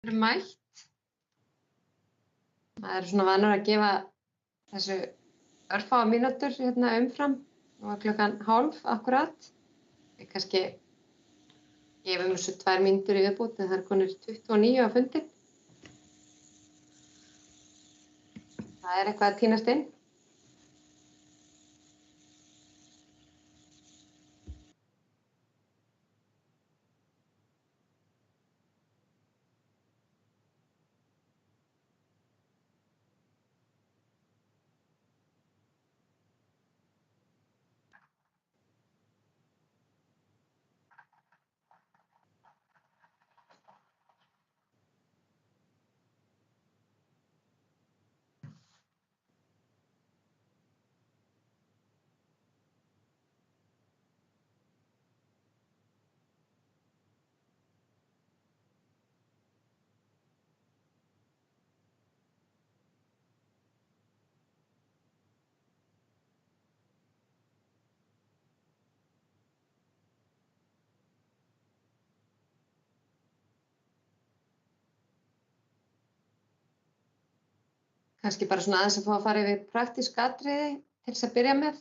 Erum mætt. Maður svona vanur að gefa þessu örfáa mínútur hérna umfram og klukkan 12 akkúrat. Við kannski gefum þessu 2 mínútur í viðbót en það konur 29 á fundin. Það eitthvað að tínast inn. Kannski bara svona aðeins að fá að fara yfir praktísk atriði til þess að byrja með.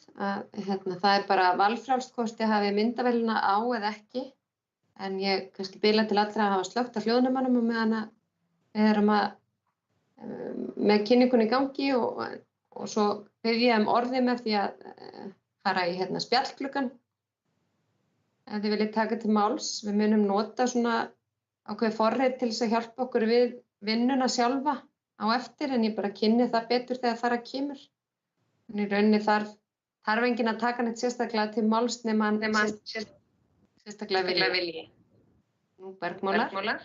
Það bara valfrjálst hvort ég hafi myndavélina á eða ekki. En ég kannski biðla til allra að hafa slökkt á hljóðnemanum og meðan að við erum með kynningunni í gangi og svo byrja orði með því að fara í spjallgluggann. Ef þið viljið taka til máls, við munum nota svona ákveðið forrit til þess að hjálpa okkur við vinnuna sjálfa á eftir, en ég bara kynni það betur þegar þar að kemur. En í rauninni þarf enginn að taka neitt sérstaklega til máls nema sérstaklega vilji. Nú bergmálar.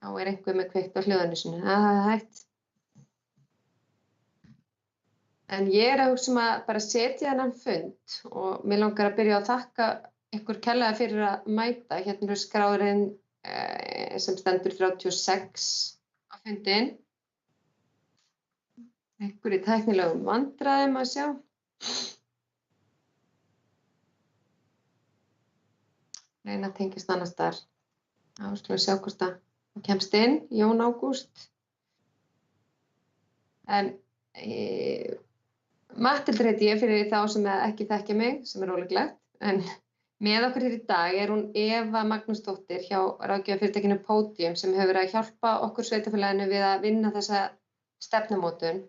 Þá einhver með kveikt á hljóðinu sínu. Það er hægt. En ég að hugsa að bara setja þennan fund og mig langar að byrja að þakka ykkur kærlega fyrir að mæta. Hérna er skráðurinn sem stendur 36 á fundin. Einhver í tæknilegum vandræðum að sjá. Reyna að tengist annars staðar. Skulum sjá hvort það kemst inn. Jón Ágúst. En Matthildur heiti ég fyrir þá sem ekki þekkja mig, sem ólíklegt. En með okkur hér í dag er hún Eva Magnúsdóttir hjá ráðgjafarfyrirtækinu Podium sem hefur verið að hjálpa okkur sveitarfélaginu við að vinna þessa stefnumótun.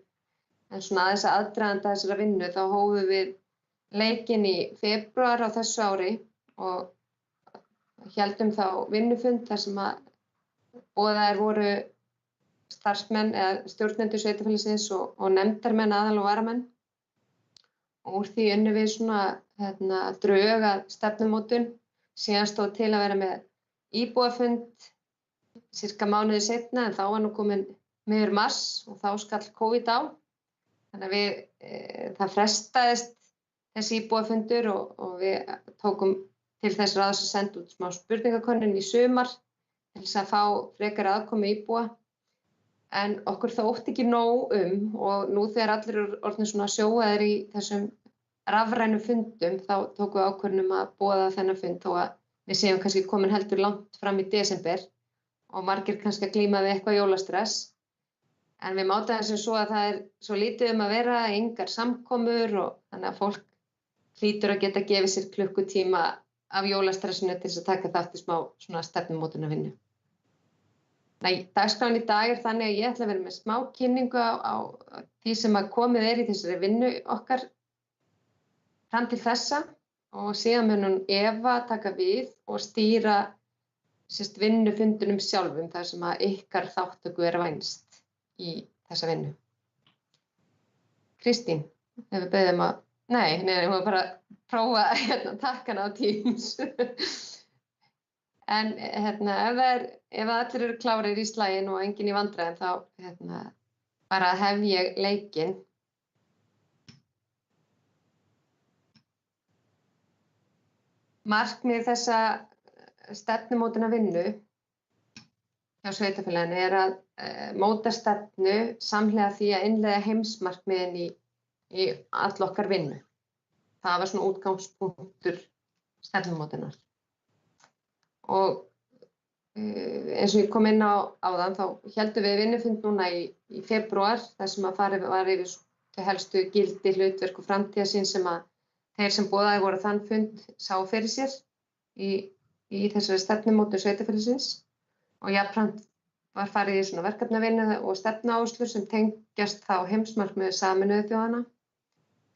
En svona aðeins að aðdraganda þessara vinnu þá hófum við leikinn í febrúar á þessu ári og héldum þá vinnufund þar sem að boðaðir voru starfsmenn eða stjórnendur sveitarfélagsins og nefndarmenn, aðal og varamenn. Og úr því unnum við svona drög að stefnumótun. Síðan stóð til að vera með íbúafund sirka mánuði seinna, en þá var nú komin miður mars og þá skall COVID á. Þannig að það frestaðist þessi íbúafundur og við tókum til þess ráðs að senda út smá spurningakönnun í sumar til þess að fá frekari aðkomu íbúa. En okkur þótti ekki nóg og nú þegar allir eru orðnir svona sjóaðir í þessum rafrænu fundum þá tókum við ákvörðun að boða þennan fund þó að við séum kannski komin heldur langt fram í desember og margir kannski að glíma við eitthvað jólastress. En við mátum þessu svo að það er svo lítið að vera, engar samkomur og þannig að fólk hlýtur að geta gefið sér klukkutíma af jólastressinu til þess að taka þátt í smá svona stefnumótunarvinnu. Dagskráin í dag er þannig að ég ætla að vera með smá kynningu á því sem að komið í þessari vinnu okkar fram til þessa og síðan mun hún Eva taka við og stýra vinnufundunum sjálfum þar sem að ykkar þáttöku vænst í þessa vinnu. Kristín, ef við beðum að... Nei, hún var bara að prófa takkana á Teams. En ef allir eru klárir í slaginn og enginn í vandræðum þá bara hef ég leikinn. Markmið þessa stefnumótunarvinnu hjá sveitarfélaginu er að móta stefnu samhliða því að innleiða heimsmarkmiðin í all okkar vinnu. Það var svona útgangspunktur stefnumótunar. Og eins og ég kom inn á áðan, þá héldum við vinnufund núna í febrúar, þar sem að farið var yfir þau helstu gildi, hlutverk og framtíðarsýn sem að þeir sem boðaðir voru þann fund sáu fyrir sér í þessari stefnumótun sveitarfélagsins og jafnframt var farið í svona verkefnavinnu og stefnuáherslur sem tengjast þá heimsmarkmiðum Sameinuðu þjóðanna.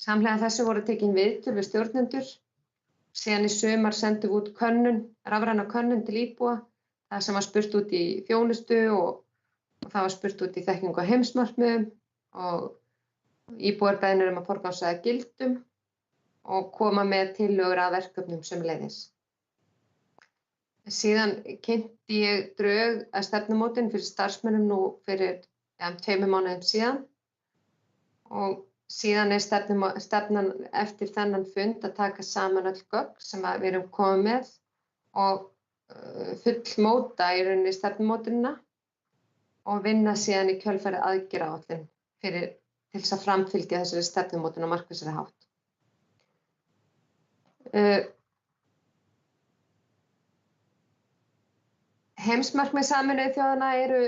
Samhliða þessu voru tekin viðtöl við stjórnendur. Síðan í sumar sendum við út rafræna könnun til íbúa, það sem var spurt út í þjónustu og það var spurt út í þekkingu á heimsmarkmiðum og íbúar beðnir að forgangsraða gildum og koma með tillögur að verkefnum sömuleiðis. Síðan kynnti ég drög að stefnumótun fyrir starfsmönnum nú fyrir 2 mánuðum síðan og síðan stefnan eftir þennan fund að taka saman öll gögn sem við erum komið með og fullmóta í rauninni stefnumótunina og vinna síðan í kjölfarið aðgerðaáætlun til þess að framfylgja þessari stefnumótun á markvissari hátt. Heimsmarkmið Sameinuðu þjóðanna eru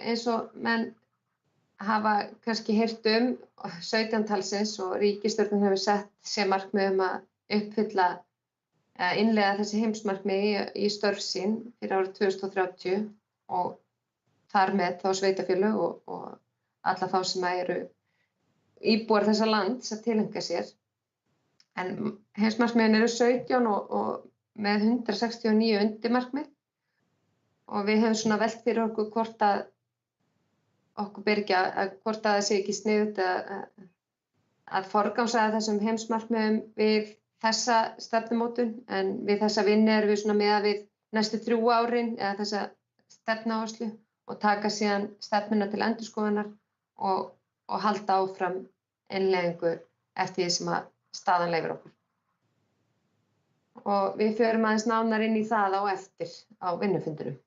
eins og menn hafa kannski heyrt 17 talsins og ríkisstjórnin hefur sett sér markmið að uppfylla innleiða þessi heimsmarkmið í störf sín fyrir árið 2030 og þar með þá sveitarfélög og alla þá sem eru íbúar þessa lands að tileinka sér. En heimsmarkmiðin eru 17 og með 169 undirmarkmið og við hefum svona velt fyrir okkur hvort að okkur ber ekki hvort að það sé ekki sniðugt að forgangsraða þessum heimsmarkmiðum við þessa stefnumótun en við þessa vinnu erum við svona miðað við næstu 3 árin eða þessa stefnuáherslu og taka síðan stefnuna til endurskoðunar og halda áfram innleiðingu eftir því sem að staðan leyfir okkur. Og við förum aðeins nánar inn í það á eftir á vinnufundinum.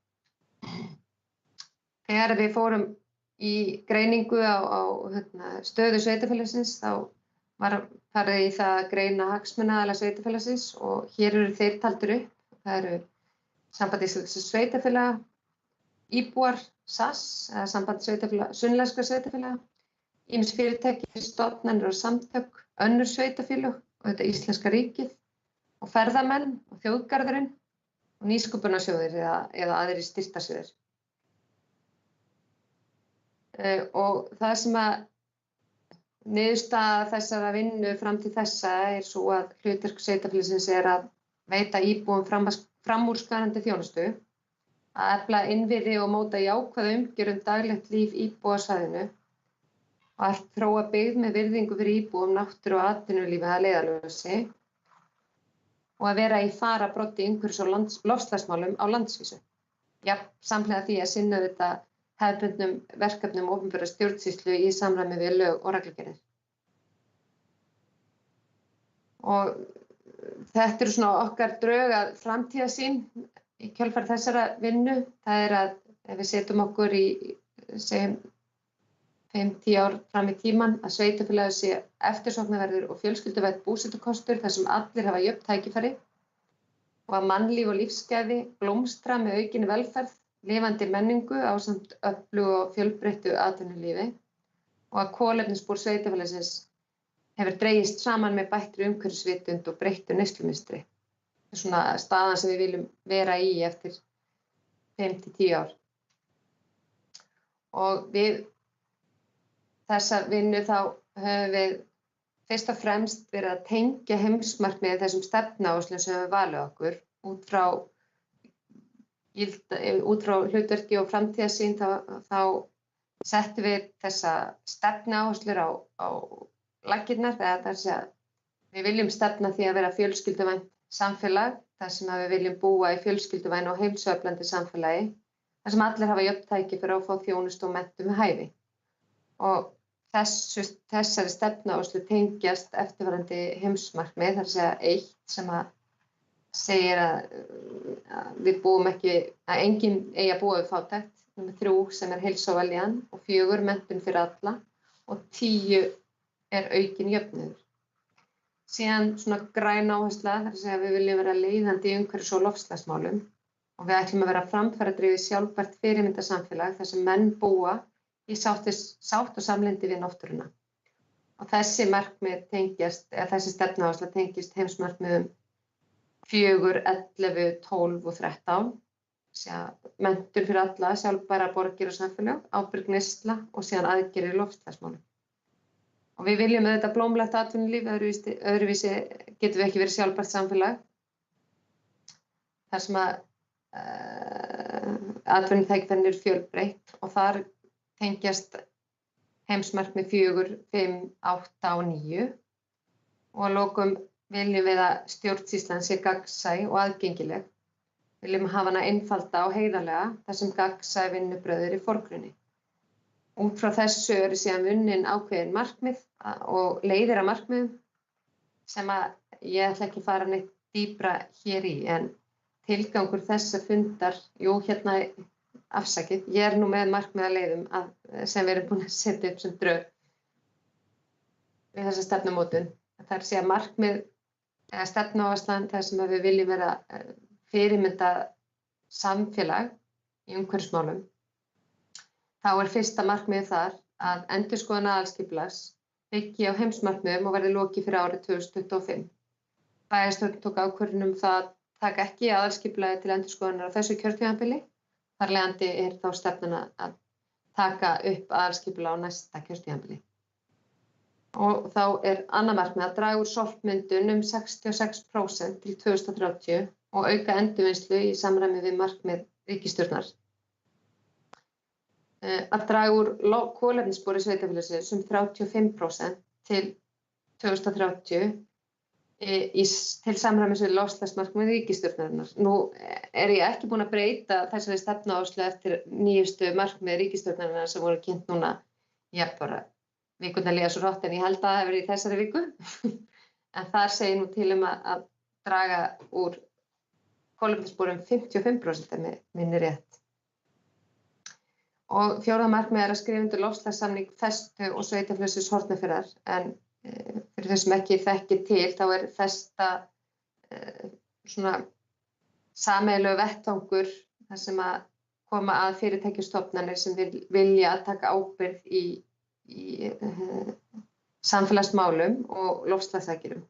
Þegar við fórum í greiningu á stöðu sveitarfélagsins þá var farið í það að greina hagsmunaaðila sveitarfélagsins og hér eru þeir taldir upp. Það eru Samband íslenskra sveitarfélaga, íbúar, SAS, eða Samband sunnlenskra sveitarfélaga, ýmis fyrirtæki, stofnanir og samtök, önnur sveitarfélög og þetta íslenska ríkið og ferðamenn og þjóðgarðurinn og nýsköpunarsjóðir eða aðrir styrktarsjóðir. Og það sem að niðurstaða þessara vinnu fram til þessa svo að hlutverk sveitarfélagsins að veita íbúum framúrskarandi þjónustu, að efla innviði og móta jákvæða umgjörð daglegt líf íbúa á svæðinu og að þróa byggð með virðingu fyrir íbúum, náttúru og atvinnulífi að leiðarljósi og að vera í fararbroddi umhverfis- og loftslagsmálum á landsvísu. Samhliða því að sinna þetta hefðbundnum verkefnum opinberrar stjórnsýslu í samræmi við lög og reglugerðir. Og þetta eru svona okkar drög að framtíðarsýn í kjölfar þessara vinnu. Það að ef við setjum okkur í, segjum, 5-10 ár fram í tímann, að sveitarfélagið sé eftirsóknarverður og fjölskylduvænt búsetukostur þar sem allir hafa jöfn tækifæri og að mannlíf og lífsgæði blómstra með aukinni velferð, lifandi menningu ásamt öflugu og fjölbreyttu atvinnulífi og að kolefnisspor sveitarfélagsins hefur dregist saman með bættri umhverfisvitund og breyttu neyslumynstri. Það svona staðan sem við viljum vera í eftir 5-10 ár. Og við þessa vinnu þá höfum við fyrst og fremst verið að tengja heimsmarkmiðið þessum stefnuáherslum sem við valið okkur út frá hlutverki og framtíðarsýn þá settum við þessa stefnuáherslur á laggirnar, það að við viljum stefna því að vera fjölskylduvænt samfélag, þar sem að við viljum búa í fjölskylduvænu og heilsueflandi samfélagi, þar sem allir hafa jöfn tækifæri að fá þjónustu og menntun við hæfi. Og þessari stefnuáherslu tengjast eftirfarandi heimsmarkmið, það að 1 sem að segir að við búum ekki, að enginn eigi að búa við fátækt, 3 sem heilsa og vellíðan og 4 menntun fyrir alla og 10 aukin jöfnuður. Síðan svona græn áhersla, það að við viljum vera leiðandi í umhverfis- og loftslagsmálum og við ætlum að vera framfaradrifið sjálfbært fyrirmyndarsamfélag þar sem menn búa í sátt og samlyndi við náttúruna. Og þessi markmið tengjast, eða þessi stefnuáhersla tengist heimsmarkmiðum 4, 11, 12 og 13, menntun fyrir alla, sjálfbæra borgir og samfélag, ábyrg neysla og síðan aðgerðir í loftslagsmálum. Og við viljum auðvitað blómlegt atvinnulíf, öðruvísi getum við ekki verið sjálfbært samfélag. Þar sem að atvinnutækifærin eru fjölbreytt og þar tengjast heimsmarkmið 4, 5, 8 og 9 og að lokum viljum við að stjórnsýslan sé gagnsæ og aðgengileg. Við viljum hafa hana einfalda og heiðarlega þar sem gagnsæ vinnubrögð eru í forgrunni. Út frá þessu eru síðan unnin ákveðin markmið og leiðir að markmiðum sem að ég ætla ekki að fara neitt dýpra hér í en tilgangur þessa fundar, afsakið, ég nú með markmiðaleiðum sem við erum búin að setja upp sem drög við þessa stefnumótun. Það sé að markmið eða stefnuáherslan þar sem við viljum vera fyrirmynda samfélag í umhverfismálum. Þá fyrsta markmiðið þar að endurskoðun aðalskipulags byggi á heimsmarkmiðum og verði lokið fyrir árið 2025. Bæjarstjórn tók ákvörðun það að taka ekki aðalskipulagið til endurskoðunar á þessu kjörtímabili. Þar leiðandi þá stefnan að taka upp aðalskipulag á næsta kjörtímabili. Og þá annað markmið að draga úr sorpmyndun 66% til 2030 og auka endurvinnslu í samræmi við markmið ríkisstjórnar. Að draga úr kolefnisspori sveitarfélagsins 35% til 2030 til samræmis við loftslagsmarkmið ríkisstjórnarinnar. Nú ég ekki búin að breyta þessari stefnuáherslu eftir nýjustu markmið ríkisstjórnarinnar sem voru kynnt núna, bara vikurnar líða svo hratt en ég held að það hafi verið í þessari viku. En þar segir nú til að draga úr kolefnisspori 55% ef mig minnir rétt. Og fjórða markmið að skrifa undir loftslagssamning Festu og sveitarfélagsins Hornafjarðar en fyrir þau sem ekki þekkir til, þá Festa svona sameiginlegur vettvangur þar sem að koma að fyrirtækjastofnanir sem vilja að taka ábyrgð í samfélagsmálum og loftslagsaðgerðum.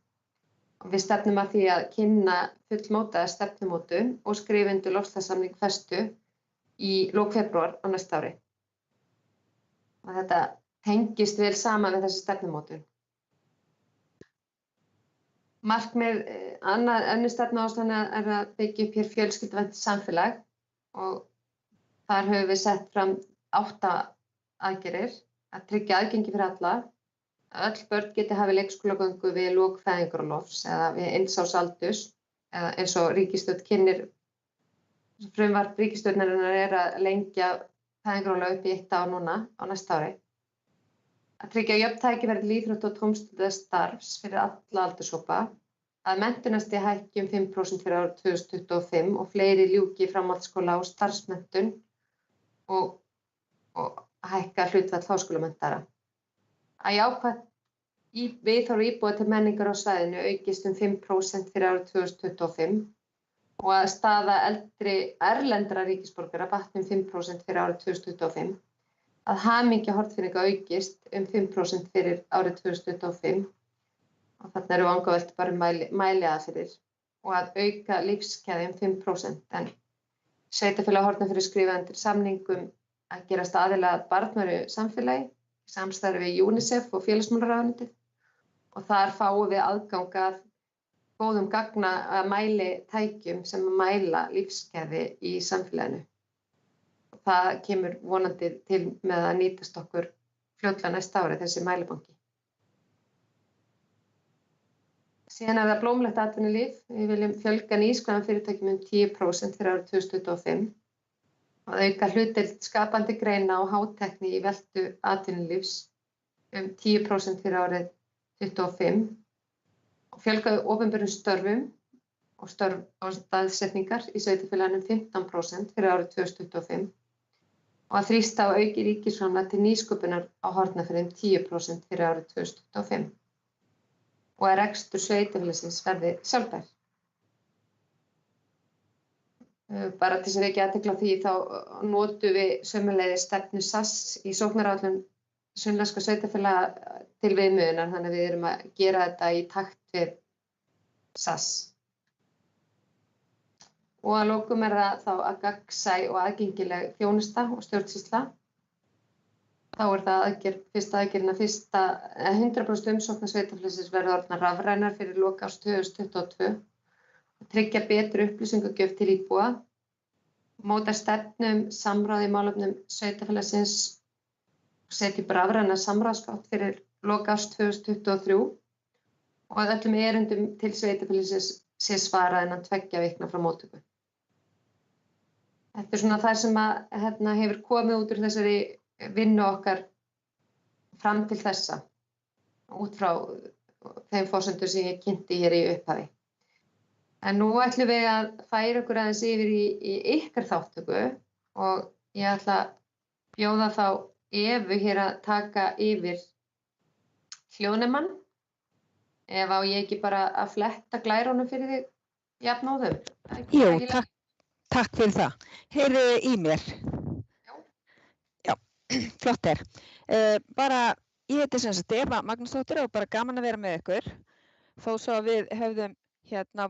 Við stefnum að því að kynna fullmótaða stefnumótun og skrifa undir loftslagssamning Festu í lok febrúar á næsta ári. Og þetta tengist vel saman við þessi stefnumótun. Markmið önnur stefnuáhersla að byggja upp hér fjölskylduvænt samfélag og þar höfum við sett fram 8 aðgerðir að tryggja aðgengi fyrir alla. Öll börn geti hafið leikskólagöngu við lok fæðingarorlofs eða við 1 árs aldurs eða eins og ríkisstjórn kynnir frumvarp ríkisstjórnarinnar að lengja fæðingarorlof upp í 1 ár núna á næsta ári. Að tryggja jöfn tækifæri til íþrótta- og tómstundastarfs fyrir alla aldurshópa, að menntunarstig hækki 5% fyrir árið 2025 og fleiri ljúki framhaldsskóla og starfsmenntun og hækka hlutfall háskólamenntaðra. Að jákvætt viðhorf íbúa til menningar á svæðinu aukist 5% fyrir árið 2025 og að staða eldri erlendra ríkisborgara batni 5% fyrir árið 2025. Að hamingja Hornfirðinga aukist 5% fyrir árið 2025 og þarna eru vangaveltur bara mæliaðferðir og að auka lífsgæði 5%. En sveitarfélag Hornafjarðar skrifa undir samningum að gerast aðila að barnvænu samfélagi í samstarfi við UNICEF og félagsmálaráðuneytið og þar fáum við aðgang að góðum mælitækjum sem mæla lífsgæði í samfélaginu. Það kemur vonandi til með að nýtast okkur fljótlega næsta ári þessi mælibanki. Síðan það blómlegt atvinnulíf. Við viljum fjölga nýskráðum fyrirtækjum 10% fyrir árið 2025 og auka hlutdeild skapandi greina og hátækni í veltu atvinnulífs 10% fyrir árið 2025 og fjölga opinberum störfum og störf og staðsetningar í sveitarfélaginu 15% fyrir árið 2025 og að þrýsta á auki ríkisframlag til nýsköpunar á Hornafirði 10% fyrir árið 2025 og að rekstur sveitarfélagsins verði sjálfbær. Bara til þess að vekja athygli á því þá notum við sömuleiðis stefnu SAS í sóknaráætlun sunnlenskra sveitarfélaga til viðmiðunar, þannig að við erum að gera þetta í takt við SAS. Og að lokum það þá að gagnsæ og aðgengileg þjónusta og stjórnsýsla. Þá það fyrsta aðgerðin að 100% umsókna sveitarfélagsins verða orðnar rafrænar fyrir lok árs 2022. Tryggja betur upplýsingagjöf til íbúa, móta stefnu samráð í málefnum sveitarfélagsins, setja upp rafræna samráðsgátt fyrir lok árs 2023 og að öllum erindum til sveitarfélagsins sé svarað innan 2 vikna frá móttöku. Þetta svona það sem hefur komið út úr þessari vinnu okkar fram til þessa, út frá þeim forsendum sem ég kynnti hér í upphafi. En nú ætlum við að færa okkur aðeins yfir í ykkar þáttöku og ég ætla að bjóða þá Evu hér að taka yfir hljóðnemann. Ef á ég ekki bara að fletta glærunum fyrir þig jafnóðum? Jú, takk fyrir það. Heyriði í mér? Já, flott er. Ég heiti sem sagt Eva Magnúsdóttir og bara gaman að vera með ykkur. Þó svo að við höfðum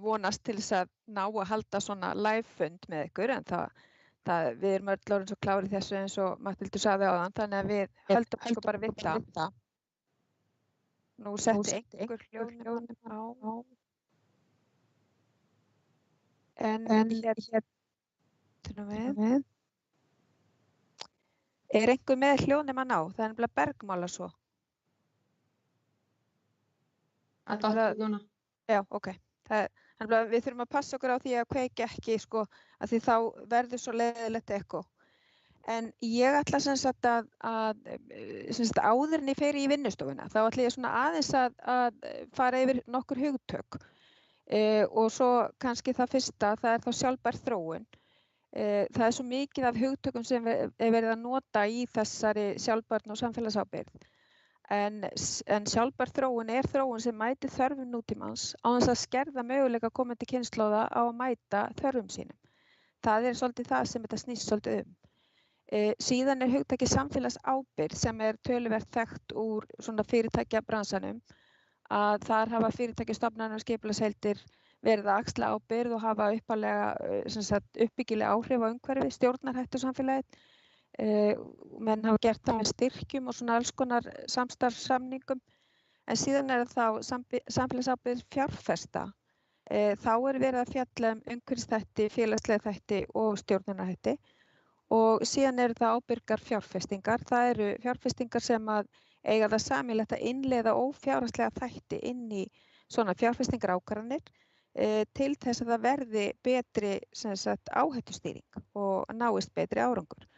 vonast til þess að ná að halda svona live fund með ykkur, en við erum öll orðin svo klárir í þessu eins og Matthildur sagði áðan, þannig að við höldum sko bara við það. Nú setti einhver hljóðnum á. En við. Er einhver með hljóðnum á? Það er nefnilega bergmála svo. Það dottir núna. Já, ok. Við þurfum að passa okkur á því að kveikja ekki sko, að því þá verður svo leiðilegt ekko. En ég ætla sem sagt að áður en ég fer í vinnustofuna, þá ætla ég svona aðeins að fara yfir nokkur hugtök. Og svo kannski það fyrsta, það er þá sjálfbær þróun. Það er svo mikið af hugtökum sem er verið að nota í þessari sjálfbærni og samfélagsábyrgð. En sjálfbær þróun er þróun sem mætir þörfum nútímans á þess að skerða möguleika komandi kynslóða á að mæta þörfum sínum. Það er svolítið það sem þetta snýst svolítið Síðan er hugtakið samfélagsábyrgð sem er töluvert þekkt úr svona fyrirtækjabransanum, að þar hafa fyrirtækjastofnanir og skipulagsheildir verið að axla ábyrgð og hafa uppbyggileg áhrif á umhverfi, stjórnarhættusamfélagið. Menn hafa gert það með styrkjum og svona alls konar samstarfssamningum, en síðan er það samfélagsábyrgð fjárfesta. Þá er verið að fjalla umhverfisþætti, félagslega þætti og stjórnunarhætti og síðan eru það ábyrgar fjárfestingar. Það eru fjárfestingar sem að eiga það sameiginlegt að innleiða ófjárhagslega þætti inn í svona fjárfestingarákvarðanir til þess að það verði betri áhættustýring og náist betri árangur.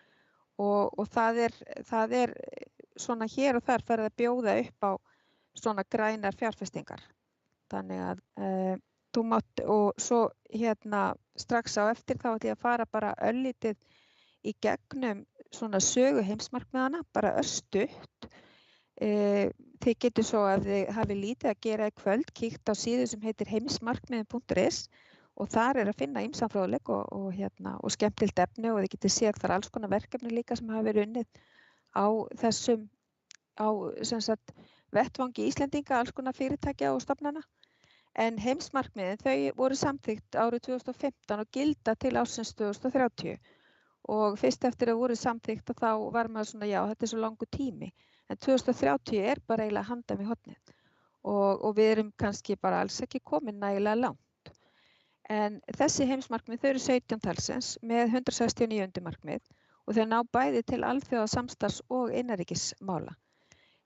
Og það er svona hér og þar farið að bjóða upp á svona grænar fjárfestingar. Þannig að þú mátt, og svo strax á eftir þá ætla ég að fara bara örlítið í gegnum svona sögu heimsmarkmiðanna, bara örstutt. Þið getur svo að þið hafi lítið að gera í kvöld kíkt á síðu sem heitir heimsmarkmiðin.is og þar er að finna ýmsan fróðleik og skemmtilegt efni og þið getið séð þar alls konar verkefni líka sem hafa verið unnið á þessum, vettvangi Íslendinga, alls konar fyrirtækja og stofnana. En heimsmarkmiðin, þau voru samþykkt árið 2015 og gilda til ársins 2030. Og fyrst eftir að voru samþykkt og þá var maður svona, já, þetta er svo langur tími. En 2030 er bara eiginlega handan við hornið og við erum kannski bara alls ekki komin nægilega langt. En þessi heimsmarkmið, þau eru 17 talsins með 169 undirmarkmið og þau ná bæði til alþjóðasamstarfs og innanríkismála.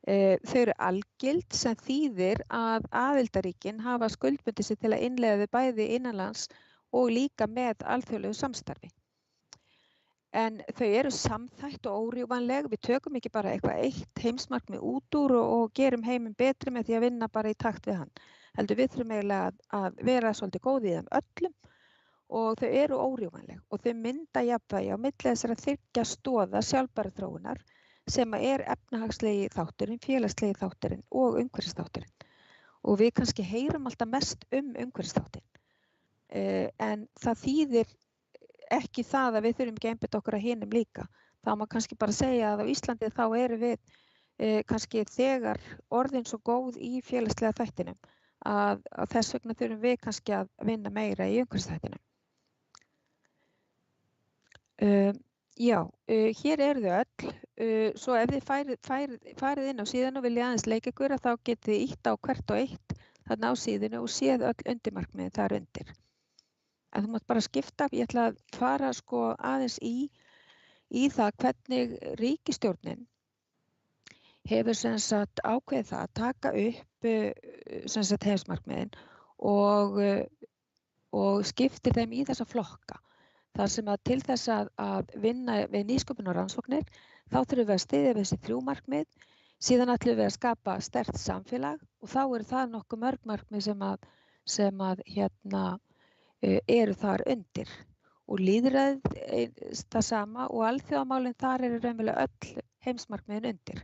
Þau eru algild sem þýðir að aðildarríkin hafa skuldbundið sig til að innleiða þau bæði innanlands og líka með alþjóðlegu samstarfi. En þau eru samþætt og órjúvanleg. Við tökum ekki bara eitthvað eitt heimsmarkmið út úr og gerum heiminn betri með því að vinna bara í takt við hann. Heldur við þurfum eiginlega að vera svolítið góð í þeim öllum og þau eru órjúvanleg og þau mynda jafnvægi á milli þessara 3 stoða sjálfbærrar þróunar sem er efnahagslegi þátturinn, félagslegi þátturinn og umhverfisþátturinn. Og við kannski heyrum alltaf mest umhverfisþáttinn. En það þýðir ekki það að við þurfum ekki að einbeita okkur að hinum líka. Þá má kannski bara segja að á Íslandi þá erum við kannski þegar orðin svo góð í félagslega þættinum að þess vegna þurfum við kannski að vinna meira í umhverfisþættinum. Hér eru þau öll. Svo ef þið farið inn á síðuna og viljið aðeins leika ykkur þá getið þið ítt á hvert og eitt þarna á síðunu og séð öll undirmarkmiðin þar undir. En þú mátt bara skipta. Ég ætla að fara sko aðeins í það hvernig ríkisstjórnin hefur sem sagt ákveðið það að taka upp sem sagt heimsmarkmiðin og skiptir þeim í þessa flokka. Þar sem að til þess að vinna við nýsköpun og rannsóknir þá þurfum við að styðja við þessi 3 markmið, síðan ætlum við að skapa sterkt samfélag og þá eru það nokkuð mörg markmið sem að eru þar undir. Og lýðræðið það sama og alþjóðamálin þar eru raunverulega öll heimsmarkmiðin undir.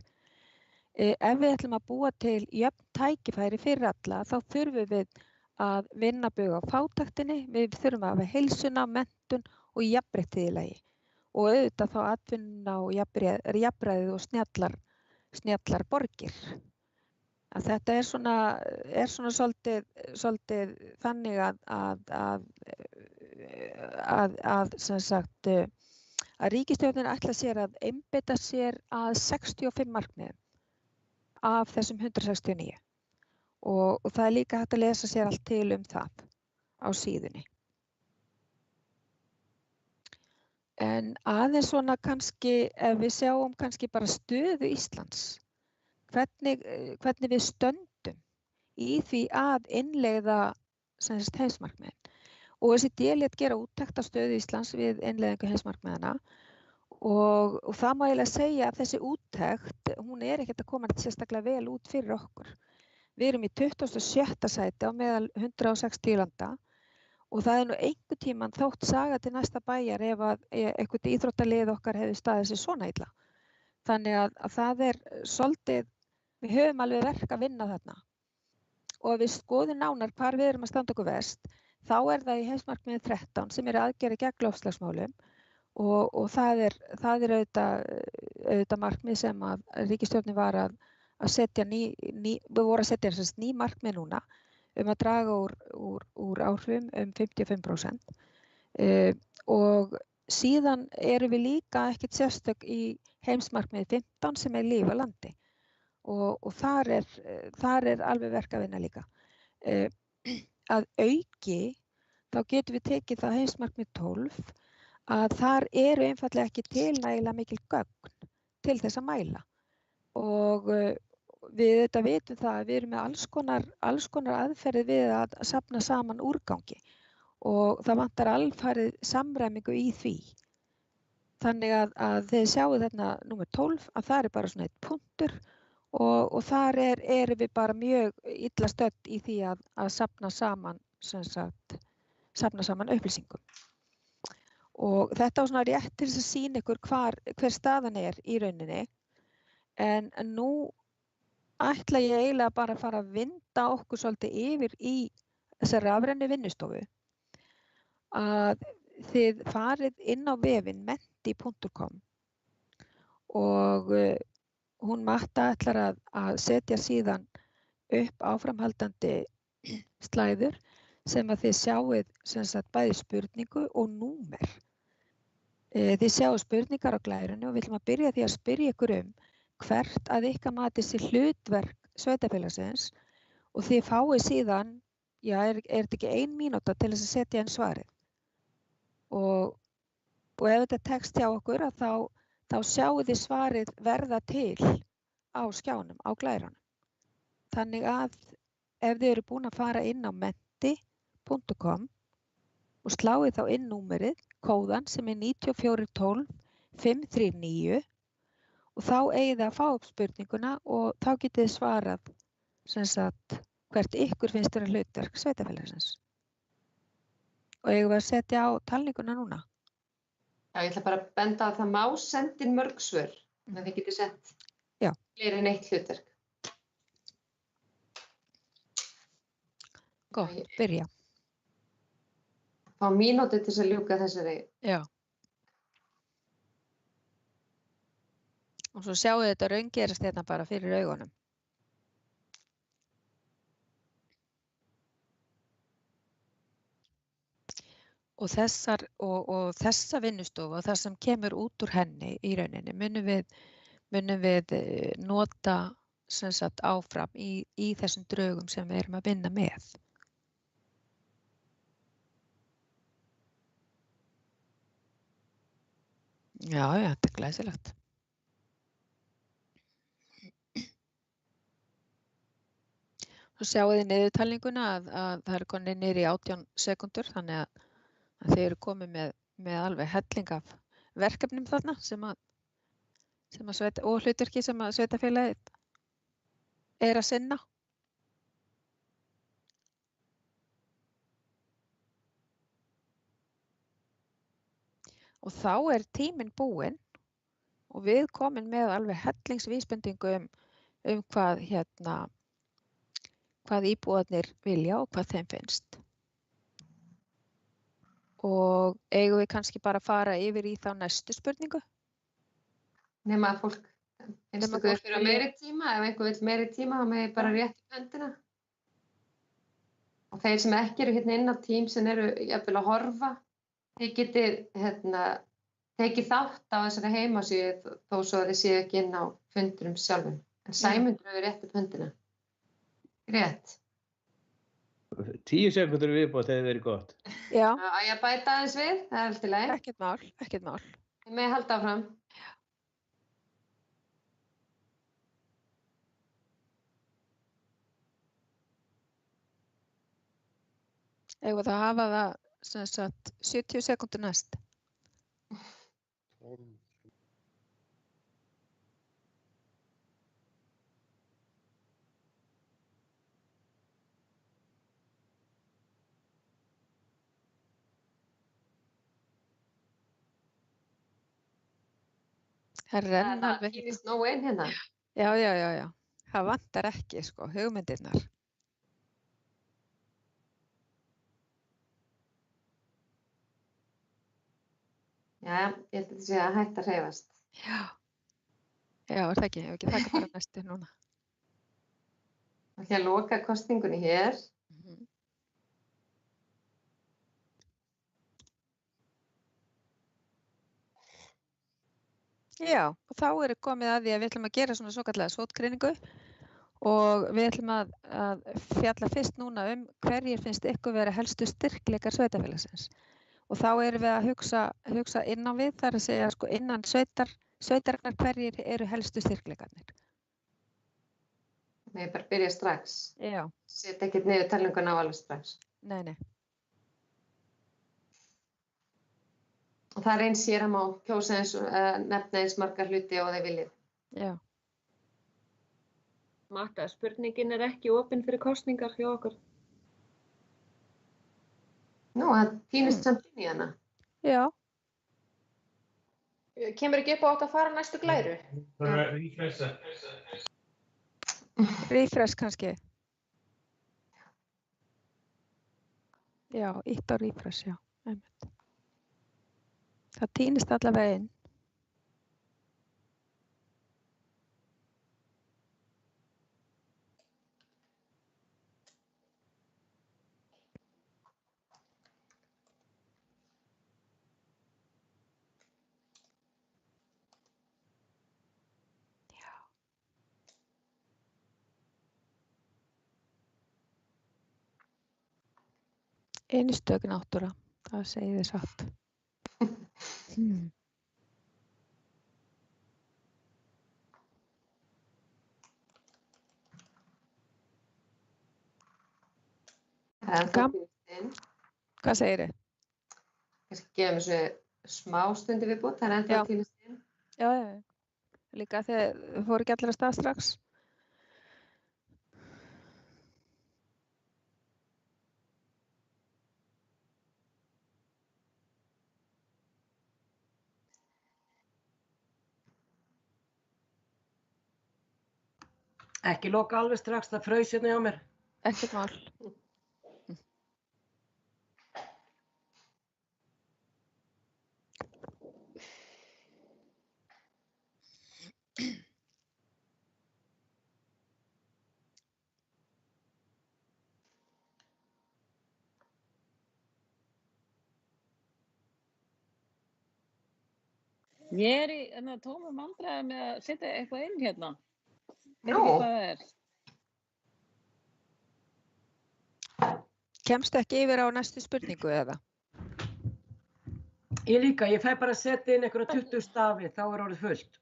Ef við ætlum að búa til jöfn tækifæri fyrir alla þá þurfum við að vinna bug á fátæktinni, við þurfum að hafa heilsuna, menntun og jafnréttið í lagi. Og auðvitað þá atvinnuna og jafnræðið og snjallar borgir. Að þetta er svona svolítið þannig að sem sagt að ríkisstjórnin ætla sér að einbeita sér að 65 markmiðum af þessum 169. Og það er líka hægt að lesa sér allt til það á síðunni. En aðeins svona kannski, ef við sjáum kannski bara stöðu Íslands, hvernig við stöndum í því að innleiða heimsmarkmiðin. OECD lét gera úttekt á stöðu Íslands við innleiðingu heimsmarkmiðanna og það má eiginlega segja að þessi úttekt, hún er ekkert að koma sérstaklega vel út fyrir okkur. Við erum í 27. sæti á meðal 160 landa og það er nú einhvern tímann þótt saga til næsta bæjar ef að eitthvað íþróttalið okkar hefði staðið sig svona illa. Þannig að það er svolítið, við höfum alveg verk að vinna þarna. Og ef við skoðum nánar hvar við erum að standa okkur verst, þá er það í heimsmarkmiði 13 sem eru aðgerðir gegn loftslagsmálum og það er auðvitað markmið sem að ríkisstjórnin var að setja við vorum að setja ný markmið núna að draga úr áhrifum 55%. Og síðan erum við líka ekkert sérstök í heimsmarkmiði 15 sem er líf á landi. Og þar er alveg verk að vinna líka. Að auki, þá getum við tekið það heimsmarkmið 12 að þar eru einfaldlega ekki til nægilega mikil gögn til þess að mæla. Og við þetta vitum það að við erum með alls konar aðferðir við að safna saman úrgangi og það vantar alfarið samræmingu í því. Þannig að þið sjáu þarna númer 12 að það er bara svona eitt punktur og þar erum við bara mjög illa stödd í því að safna saman upplýsingum. Og þetta var svona rétt til þess að sýna ykkur hver staðan er í rauninni. En nú ætla ég eiginlega bara að fara að vinda okkur svolítið yfir í þessari rafrænu vinnustofu. Að þið farið inn á vefinn menti.com og hún Matta ætlar að setja síðan upp áframhaldandi slæður sem að þið sjáið sem sagt bæði spurningu og númer. Þið sjáu spurningar á glærunni og við ætlum að byrja því að spyrja ykkur hvert að ykkar mati sé hlutverk sveitarfélagsins og þið fáið síðan, er þetta ekki 1 mínúta til þess að setja inn svarið. Og ef þetta tekst hjá okkur þá sjáu þið svarið verða til á skjánum, á glærunum. Þannig að ef þið eru búin að fara inn á menti.com og sláið þá inn númerið, kóðan sem er 9412 539 og þá eigið þið að fá upp spurninguna og þá getið þið svarað sem sagt hvert ykkur finnst vera hlutverk sveitarfélagsins. Og eigum við að setja á talninguna núna? Já, ég ætla bara að benda að það má senda inn mörg svör, þannig að þið getið sent fleiri en eitt hlutverk. Gott, byrja. fá mínútu til þess að ljúka þessari. Já. Og svo sjáu þetta raungerast hérna bara fyrir augunum. Og þessa vinnustofu og það sem kemur út úr henni í rauninni munum við nota sem sagt áfram í þessum drögum sem við erum að vinna með. Já, þetta glæsilegt. Svo sjáu þið niðurtalninguna að það eru konir niður í 18 sekúndur, þannig að þið eru komið með alveg helling af verkefnum þarna og hlutverki sem að sveitarfélagið er að sinna. Og þá er tíminn búinn og við komin með alveg hellingsvísbendingu hvað íbúarnir vilja og hvað þeim finnst. Og eigum við kannski bara að fara yfir í þá næstu spurningu? Nema að fólk finnst okkur fyrir meiri tíma, ef einhver vill meiri tíma, þá megi bara rétt í höndina. Og þeir sem ekki eru hérna inn á tím sem eru jafnvel að horfa, þið getið tekið þátt á þessari heimasíðu þó svo að þið séu ekki inn á fundurum sjálfum. En Sæmundur hefur rétt upp höndina. Rétt. 10 sekúndur viðbót hefði verið gott. Já. Á ég að bæta aðeins við, það er allt í lagi. Ekkert mál. Þið megi halda áfram. Eigum við að hafa það sem sagt 70 sekúndur næst. Það týnist nóg inn hérna. Já. Það vantar ekki, sko, hugmyndirnar. Já, ég held að þetta sé að hætta að hreyfast. Já, er það ekki? Ef ekki taka bara næstu núna. Og hér loka kosningunni hér. Já, og þá er komið að því að við ætlum að gera svona svokallaða SWOT-greiningu og við ætlum að fjalla fyrst núna hverjir finnst ykkur vera helstu styrkleikar sveitarfélagsins. Og þá erum við að hugsa innan við, það er að segja sko innan sveitarinnar hverjir eru helstu styrkleikarnir. Nei, bara byrja strax. Já. Setja ekkert niður talninguna á alveg strax. Nei. Og það er eins hér að má kjósa nefna eins margar hluti og þeir viljið. Já. Magda, spurningin er ekki opin fyrir kosningar hjá okkur. Nú, það týnist samt inn í hana. Já. Kemur ekki upp á að fara næstu glæru? Bara refresha. Refresh kannski. Já, ítt á refresh, já. Einmitt. Það týnist allavega inn. Já. Einstök náttúra, það segir þið satt. Hvað segir þið? Kannski gefum þessu smá stundi viðbútt, það er ennþá týnist inn. Já. Líka þegar þið fóru ekki allir af stað strax. Ekki loka alveg strax, það fraus hérna hjá mér. Ekkert mál. Ég í tómum vandræðum með að setja eitthvað inn hérna. Veit Nú, ekki hvað það er. Kemstu ekki yfir á næstu spurningu eða? Ég líka, ég fæ bara að setja inn einhverja 20 stafi, þá er orðið fullt.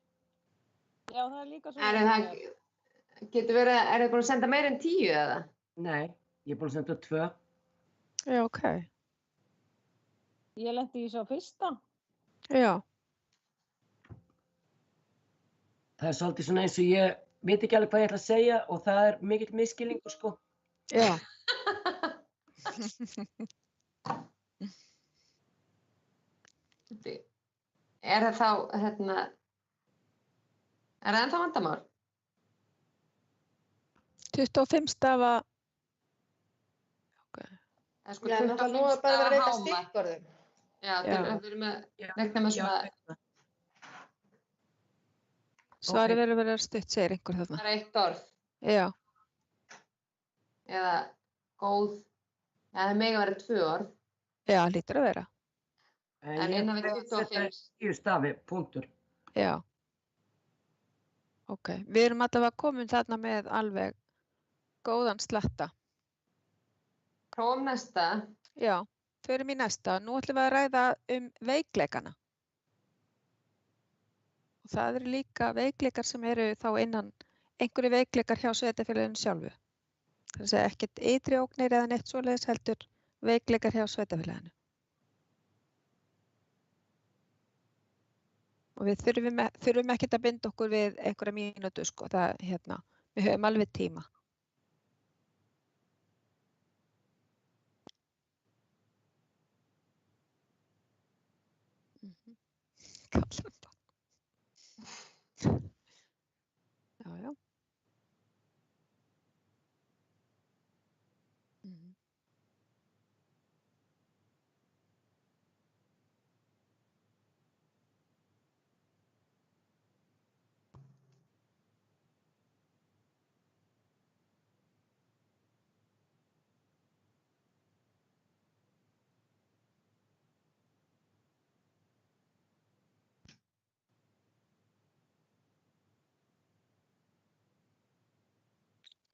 Já, það er líka svo. það getur verið, þið búin að senda meira en 10 eða? Nei, ég er búin að senda 2. Já, ok. Ég lenti í svo fyrsta. Já, Það er svolítið svona eins og ég veit ekki alveg hvað ég ætla að segja og það er mikill misskilningur, sko. já. Er það þá, er það ennþá vandamál? 25 stafa. Ok. Það er sko Já, 25 nú er bara verið að stafa reyta hámark. stikkorðum. Já, við erum að rekna með svona, Svarið verður að vera stutt, segir einhver þarna. það er eitt orð. Já, Eða góð, það mega verið 2 orð. já, hlýtur að vera. En innan við 25. 10 stafi, punktur. Já. Ok, við erum allavega komin þarna með alveg góðan slatta. Prófum næsta. Já, förum í næsta. Nú ætlum við að ræða veikleikana. Og það eru líka veikleikar sem eru þá innan einhverju veikleikar hjá sveitarfélaginu sjálfu. Það er að segja ekkert ytri ógnir eða neitt svoleiðis heldur veikleikar hjá sveitarfélaginu. Og við þurfum ekkert að binda okkur við einhverja mínútu, sko. Það, við höfum alveg tíma. Kallum bara. Já, já.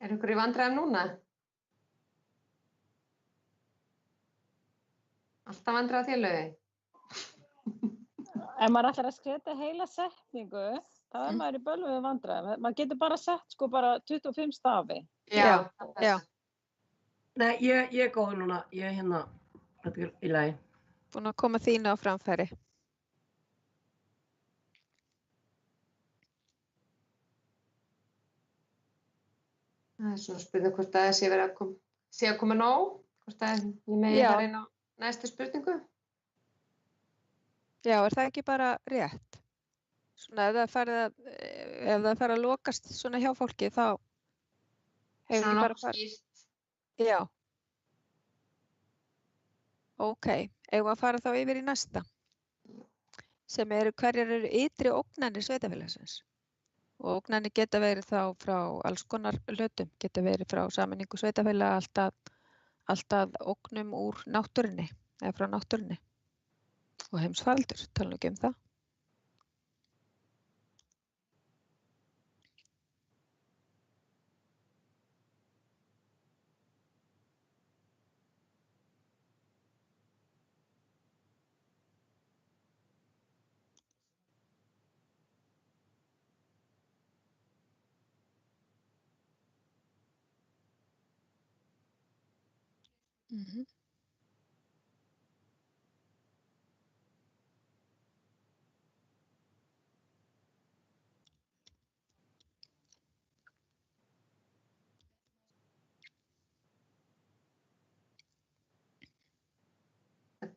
Er ykkur í vandræðum núna? Alltaf vandræða þér, Laufey? Ef maður ætlar að skrifa heila setningu, þá er maður í bölvuðum vandræðum. Maður getur bara sett sko bara 25 stafi. Já. Nei, ég er góð núna. Ég er þetta er í lagi. Búin að koma þínu á framfæri. Það er svona spurning hvort að það sé að koma nóg, hvort að ég megi fara inn á næstu spurningu. Já, er það ekki bara rétt? Svona ef það fara að lokast svona hjá fólki þá hefur Svona ekki bara nokkuð skýrt. Já. Ok, eigum við að fara þá yfir í næsta. Sem eru hverjar eru ytri ógnanir sveitarfélagsins. Og ógnanir geta verið þá frá alls konar hlutum, geta verið frá sameiningu sveitarfélaga allt að ógnum úr náttúrunni, eða frá náttúrunni. Og heimsfaraldur, tala nú ekki það.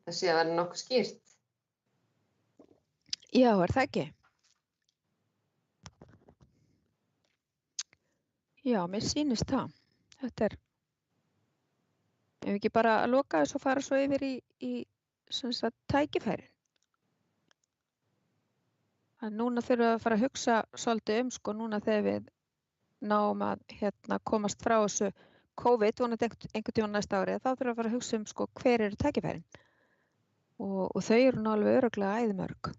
Þetta sé að vera nokkuð skýrt. Já, er það ekki? Já, mér sýnist það. Þetta er, ef ekki bara að loka þess og fara svo yfir í sem sagt tækifærin. En núna þurfum við að fara að hugsa svolítið sko núna þegar við náum að komast frá þessu COVID vonandi einhvern tímann næsta ári, þá þurfum við að fara að hugsa sko hver eru tækifærin. Og þau eru nú alveg örugglega æðimörg.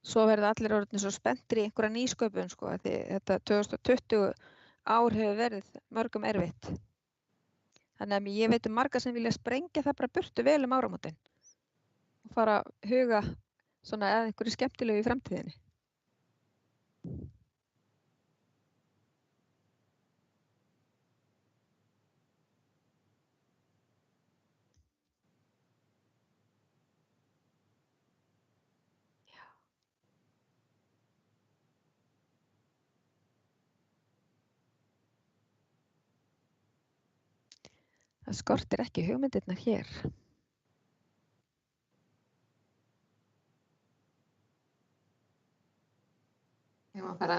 svo verða allir orðnir svo spenntir í einhverja nýsköpun sko, því þetta 2020 ár hefur verið mörgum erfitt. Þannig að ég veit marga sem vilja sprengja það bara burtu vel áramótin og fara að huga svona að einhverju skemmtilegu í framtíðinni. Það skortir ekki hugmyndirnar hér. Ég má fara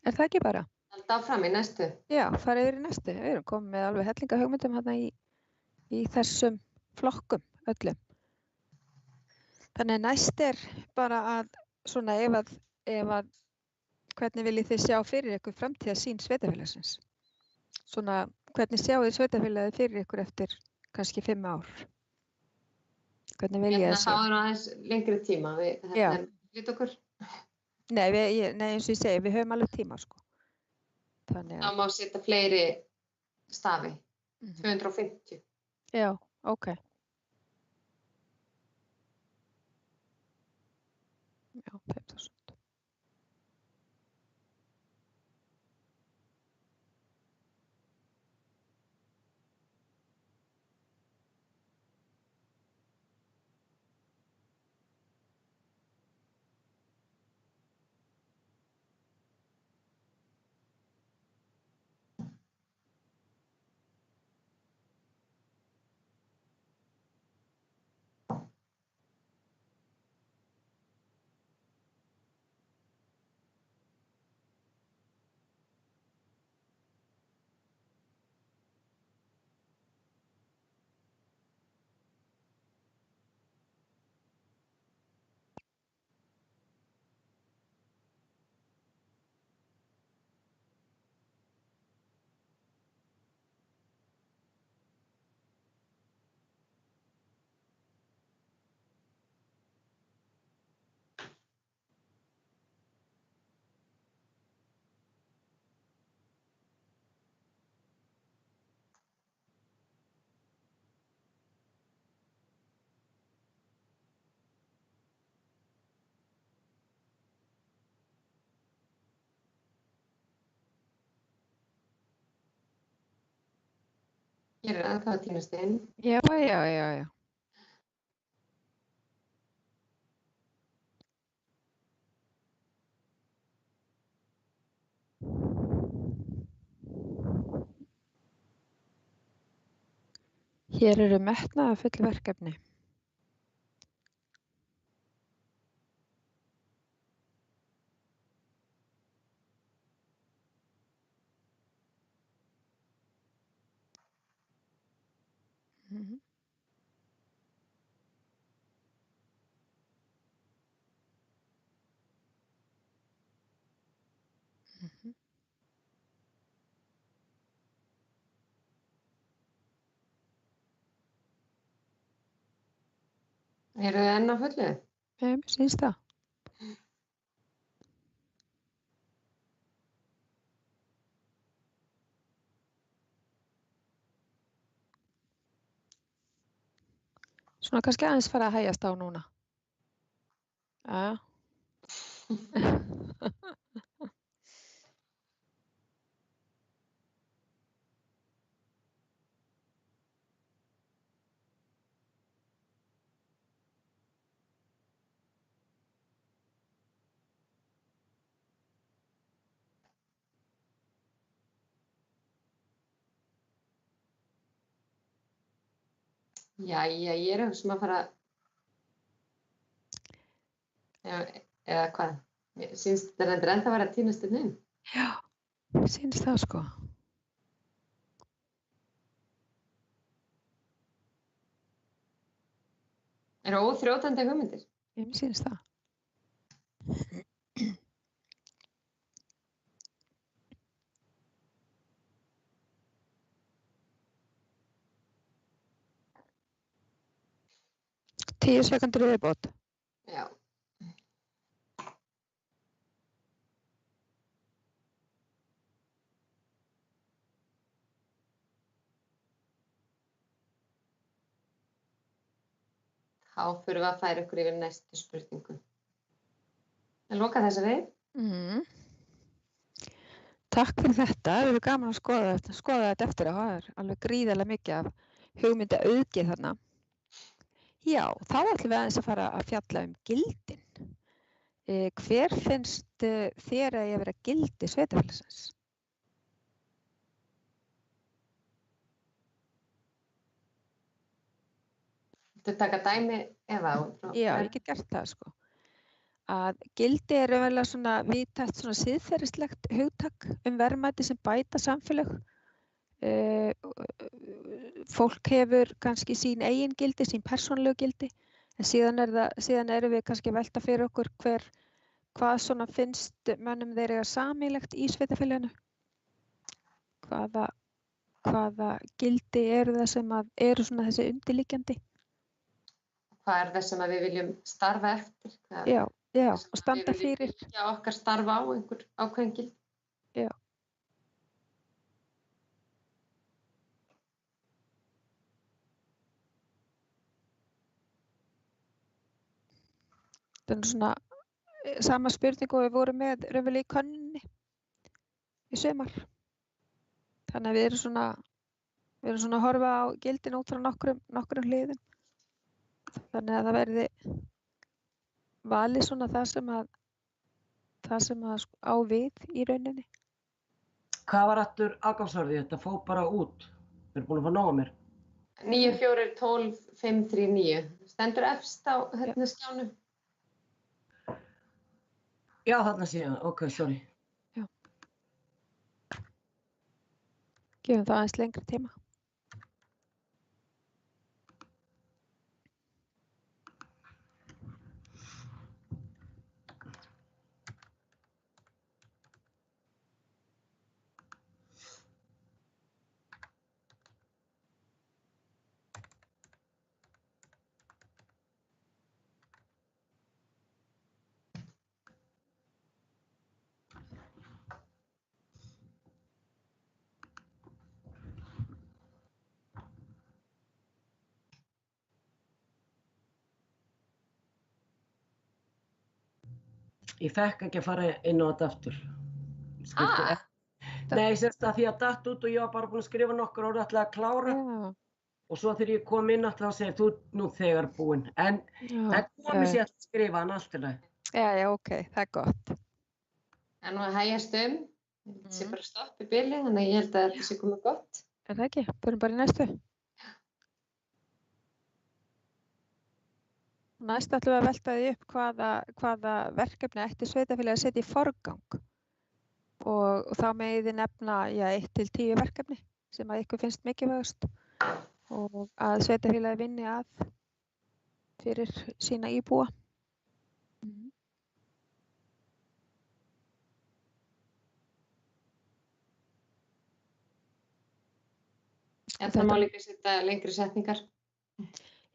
Er það ekki bara? að halda áfram í næstu. Já, fara yfir í næstu. Við erum komið með alveg hellinga hugmyndum hérna í þessum flokkum öllum. Þannig að næst bara að svona ef að hvernig viljið þið sjá fyrir ykkur framtíðarsýn sveitarfélagsins? Svona hvernig sjáið þið sveitarfélagið fyrir ykkur eftir kannski 5 ár? Hvernig viljið þið sjá? Það er aðeins lengri tíma. Já. Lít okkur. Nei, eins og ég segi, við höfum alveg tíma sko. Þannig Þá að, má setja fleiri stafi. 250. já, ok. Já, 5.000. Hér ennþá að tínast inn. Já. Hér eru metnaðarfull verkefni. Eru þið enn á fullu? Mér sýnst það. Svona kannski aðeins fara að hægjast á núna. Já. Jæja, ég er að fara eða hvað? Mér sýnst þetta reyndar ennþá að vera að tínast inn. Já, mér sýnst það sko. Eru óþrjótandi hugmyndir? Mér sýnst það. Tíu sekúndur í viðbót. Já. fyrir við að færa ykkur yfir næstu spurningu. En loka þessari. Takk fyrir þetta, við erum gaman að skoða þetta eftir að það alveg gríðarlega mikið af hugmynda auðgið þarna. Já, þá ætlum við aðeins að fara að fjalla gildin. Hver finnst þér að ég vera gildi sveitarfélagsins? Þú taka dæmi Eva? Já, ég get gert það sko. Að gildi raunverulega svona víðtækt svona siðferðislegt hugtak verðmæti sem bæta samfélag. Fólk hefur kannski sín eigin gildi, sín persónulegu gildi, en síðan erum við kannski að velta fyrir okkur hvað svona finnst mönnum þeir eiga sameiginlegt í sveitarfélaginu. Hvaða gildi eru það sem eru svona þessi undirliggjandi? Hvað það sem við viljum starfa eftir? Já, og standa fyrir. Já, okkar starfa á einhver ákveðin gildi. Já. Það er svona sama spurning og við vorum með raunverulega í könninni í sumar. Þannig að við erum svona að horfa á gildin út frá nokkrum hliðum. Þannig að það verði valið svona það sem að á við í rauninni. Hvað var aftur afgangsorðið? Þetta fór bara út. Við erum búin að fá nóg á mér. 9412539. Stendur efst á skjánum. Já, þarna sé ég. Ok, sorry. Já. Gefum það aðeins lengri tíma. Ég fekk ekki að fara inn á þetta aftur. Nei, sérst að því að datt út og ég var bara búin að skrifa nokkur orð ætlaði að klára. Og svo þegar ég kom inn ætlaði að segja þú nú þegar búin. En það komið sér að skrifa hann alltaf. Já, ok, það er gott. Það er nú að hægjast Þetta sé bara stopp í bili, þannig að ég held að þetta sé komið gott. Er það ekki? Börum bara í næstu. Næst ætlum við að velta því upp hvaða verkefni ætti sveitarfélagið að setja í forgang. Og þá megið þið nefna 1 til 10 verkefni sem að ykkur finnst mikilvægast og að sveitarfélagið vinni að fyrir sína íbúa. En það má líka setja lengri setningar.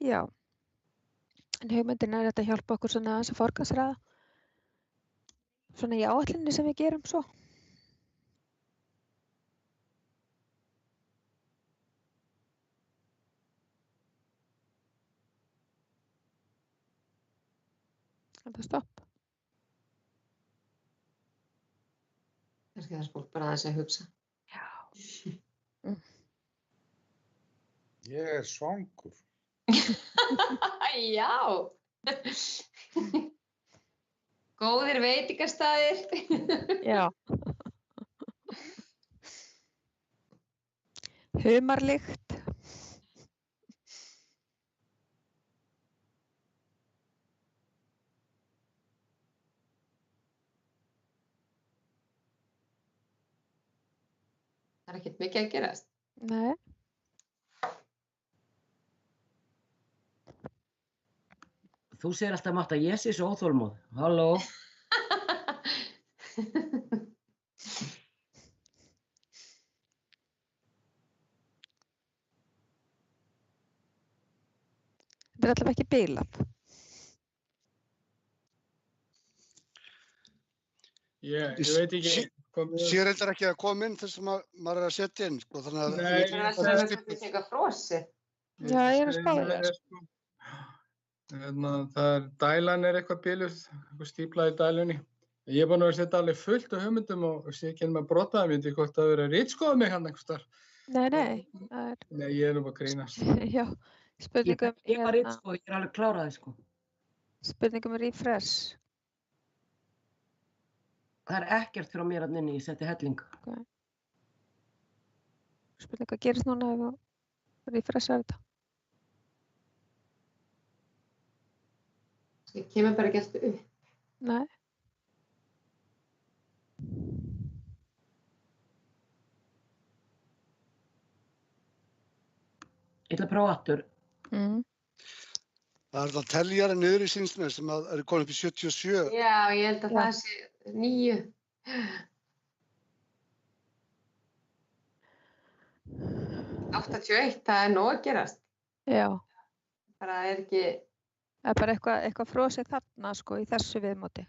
Já. En hugmyndin er að hjálpa okkur svona aðeins að forgangsraða. Svona í áætluninni sem við gerum svo. Er það stopp? Kannski það er fólk bara aðeins að hugsa. Já. Ég er svangur. Já. Góðir veitingastaðir. Já. Humarlykt. Það er ekkert mikið að gerast. Nei. Þú segir alltaf Matta, ég sé svo óþolinmóð. Halló. Þetta er allavega ekki bilað. Ég veit ekki. Sér reyndar ekki að koma inn þess að maður er að setja inn, sko, þannig að... Það er alltaf eitthvað frosið. Já, ég er að spá í það. Dælan eitthvað biluð, eitthvað stíplað í dælunni. Ég er búinn að vera að setja alveg fullt af hugmyndum og sé ekki með brotaði myndi hvort það verið að ritskoða mig hann einhvers staðar. Nei. Nei, ég er nú bara að grínast. Já, spurningum Ég var ritskoð, ég er alveg kláraði, sko. Spurningum refresh. Það er ekkert frá mér að inni, ég seti helling. Okay. Spurning hvað gerist núna ef þú refreshar þetta? Ég kemur bara ekki alltaf upp. Nei. Ég ætla að prófa aftur. Það er alltaf teljara niður í sínsmenn sem eru komin upp í 77. Já, ég held að það sé 9. 81, það er nóg að gerast. Já. Það er ekki... Það er bara eitthvað frosið þarna, sko, í þessu viðmóti.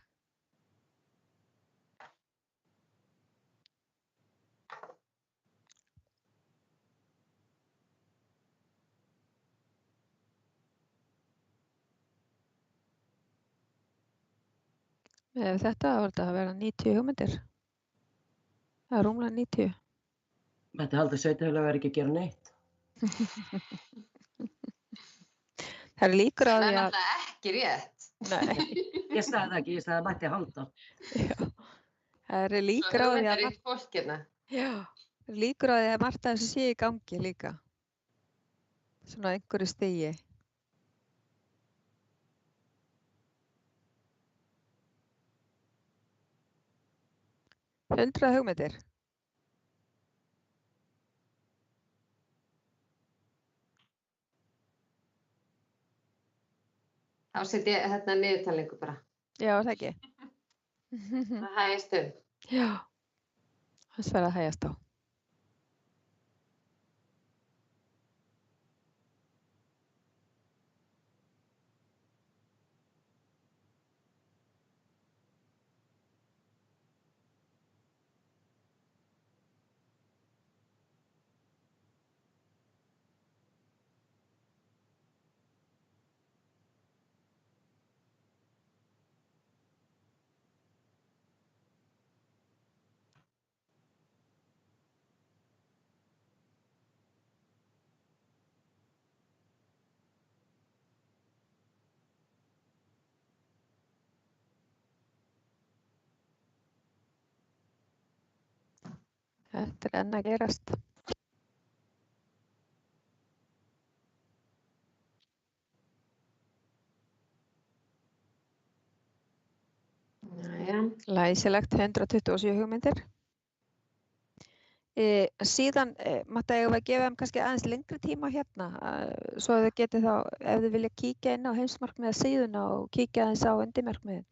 Ef þetta var þetta að vera 90 hugmyndir. Það er rúmlega 90. Þetta haldið sveitafélag verið ekki að gera neitt. Það er líkur á því að... Það er náttúrulega ekki rétt. Nei. Ég sagði það ekki, ég sagði að mætti halda. Já. Það er líkur á því að... Það er fólk hérna. Já. Það er líkur á því að margt af þessu sé í gangi líka. Svona einhverju stigi. Hundrað hugmyndir. Þá set ég hérna niðurtalningu bara. Já, það ekki. Það hægist um. Já, það verður að hægjast á. Þetta er enn að gerast. Jæja. Læsilegt 127 hugmyndir. Síðan mátti eigum við að gefa þeim kannski aðeins lengri tíma hérna, svo að þau geti þá, ef þau vilja kíkja inn á heimsmarkmiða síðuna og kíkja aðeins á undirmarkmiðin.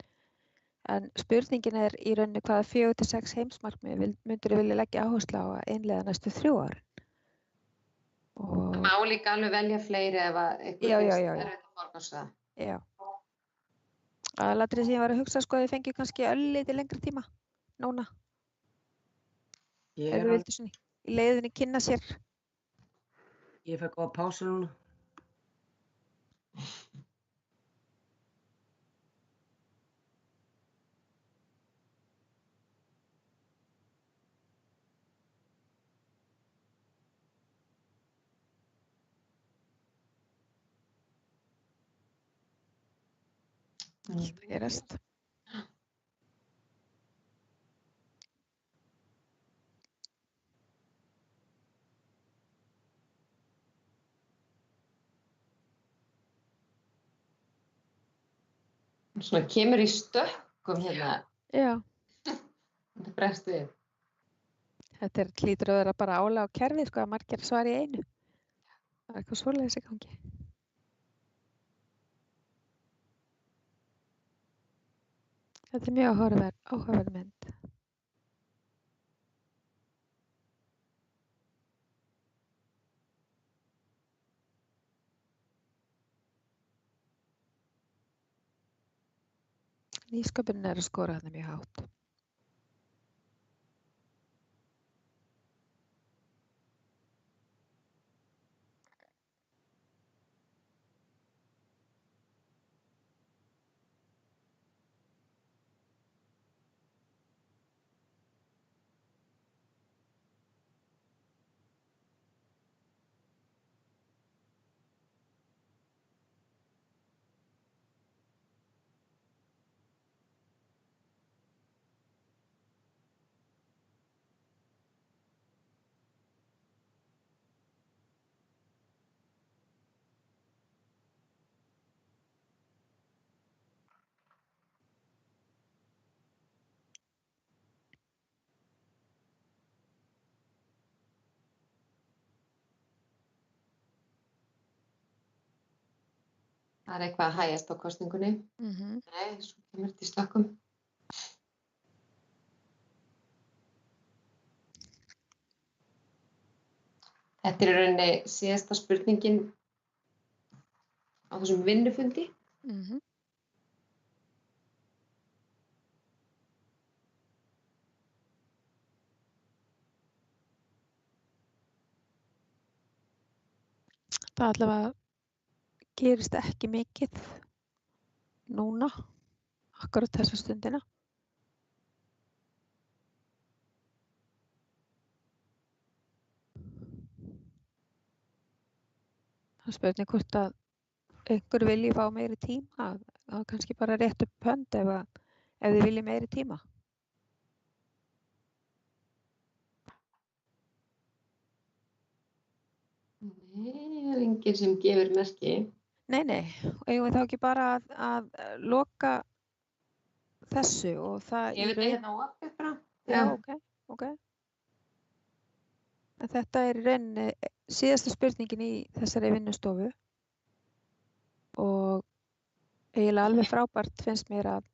En spurningin er í rauninni hvaða 4 til 6 heimsmarkmið myndir þau vilja leggja áherslu á að innleiða næstu 3 árin. Það má líka alveg velja fleiri ef að eitthvað finnst erfitt að forgangsraða. Já. Aðalatriðið sem ég var að hugsa, sko, þið fengið kannski örlítið lengri tíma núna. Ef þið vildu svona í leiðinni kynna sér. Ég fekk á pásu núna. Allt að gerast. Svona kemur í stökkum hérna. Já. Þetta bregst við. Þetta hlýtur að vera bara álag á kerfið, sko, að margir svari í einu. Það er eitthvað svoleiðis í gangi. Þetta er mjög áhugaverð mynd. Nýsköpunin er að skora þarna mjög hátt. Það eitthvað að hægjast á kosningunni. Nei, svo kemur þetta í slökkum. Þetta er í rauninni síðasta spurningin á þessum vinnufundi. Það allavega gerist ekki mikið núna, akkurat þessa stundina. Það er spurning hvort að einhver vilji fá meiri tíma, það er kannski bara rétt upp hönd ef þið vilji meiri tíma. Nei, það er enginn sem gefur merki. Nei, eigum við þá ekki bara að loka þessu og það Ég veit ekki hérna á opið bara. Já, ok. En þetta er í rauninni síðasta spurningin í þessari vinnustofu og eiginlega alveg frábært finnst mér að